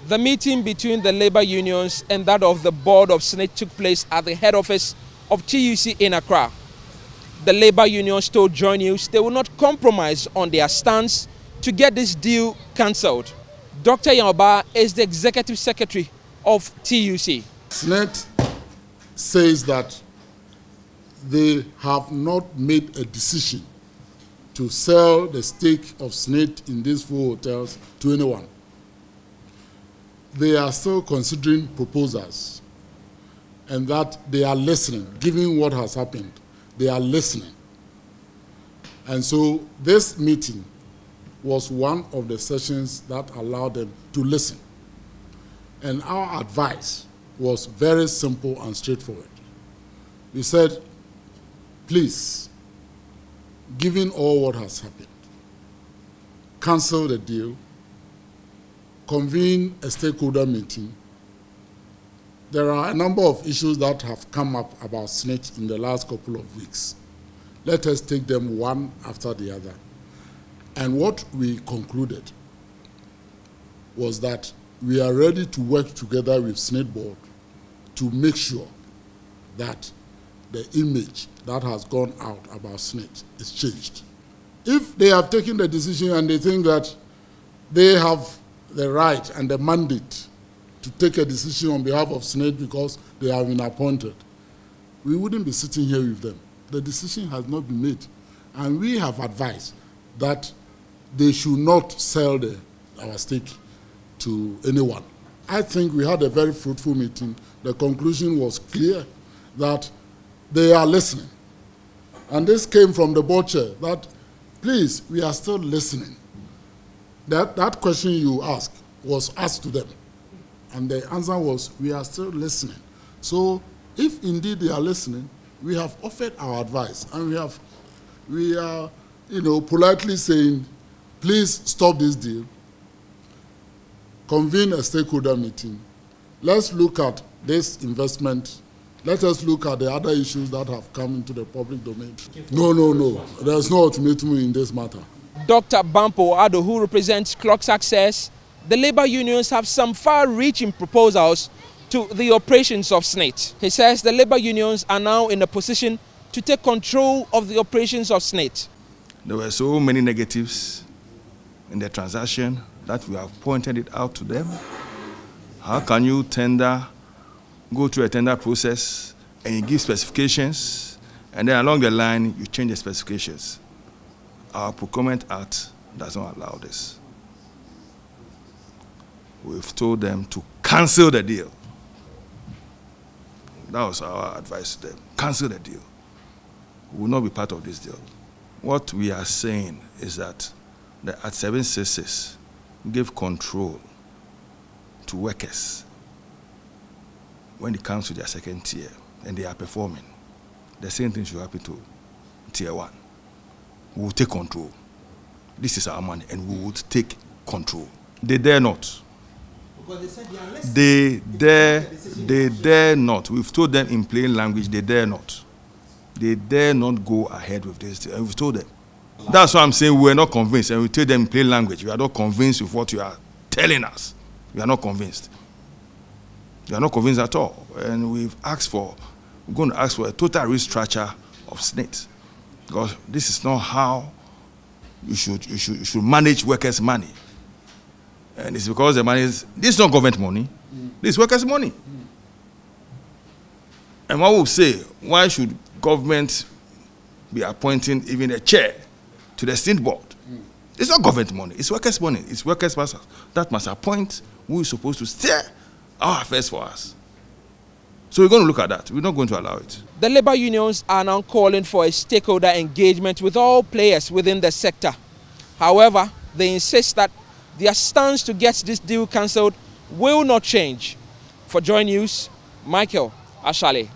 The meeting between the labor unions and that of the board of SSNIT took place at the head office of TUC in Accra. The labor unions told Joy News they will not compromise on their stance to get this deal cancelled. Dr. Yanoba is the executive secretary of TUC. SSNIT says that they have not made a decision to sell the stake of SSNIT in these 4 hotels to anyone. They are still considering proposals, and that they are listening, given what has happened. They are listening. And so this meeting was one of the sessions that allowed them to listen. And our advice was very simple and straightforward. We said, please, given all what has happened, cancel the deal, convene a stakeholder meeting. There are a number of issues that have come up about SSNIT in the last couple of weeks. Let us take them one after the other. And what we concluded was that we are ready to work together with SSNIT board to make sure that the image that has gone out about SSNIT is changed. If they have taken the decision and they think that they have the right and the mandate to take a decision on behalf of SSNIT because they have been appointed, we wouldn't be sitting here with them. The decision has not been made. And we have advised that they should not sell our stake to anyone. I think we had a very fruitful meeting. The conclusion was clear that they are listening. And this came from the board chair, that please, we are still listening. That question you asked was asked to them. And the answer was, we are still listening. So if indeed they are listening, we have offered our advice. And we are politely saying, please stop this deal, convene a stakeholder meeting. Let's look at this investment. Let us look at the other issues that have come into the public domain. No. There's no ultimatum in this matter. Dr. Bampo Ado, who represents Clocks Access, the labor unions have some far-reaching proposals to the operations of SSNIT. He says the labor unions are now in a position to take control of the operations of SSNIT. There were so many negatives in the transaction that we have pointed it out to them. How can you go through a tender process and you give specifications, and then along the line you change the specifications? Our Procurement Act does not allow this. We've told them to cancel the deal. That was our advice to them. Cancel the deal. We will not be part of this deal. What we are saying is that at 766 give control to workers when it comes to their second tier and they are performing. The same thing should happen to tier 1. We will take control. This is our money, and we would take control. They dare not. Because they said they dare not. We've told them in plain language, they dare not. They dare not go ahead with this, and we've told them. That's why I'm saying we're not convinced, and we tell them in plain language, we are not convinced with what you are telling us. We are not convinced. We are not convinced at all. And we're going to ask for a total restructure of SSNIT. Because this is not how you should manage workers' money. And it's because the money this is not government money, this is workers' money. And one will say, why should government be appointing even a chair to the SSNIT board? It's not government money, it's workers' money. It's workers that must appoint who is supposed to steer our affairs for us. So we're going to look at that. We're not going to allow it. The labor unions are now calling for a stakeholder engagement with all players within the sector. However, they insist that their stance to get this deal cancelled will not change. For Joy News, Michael Ashale.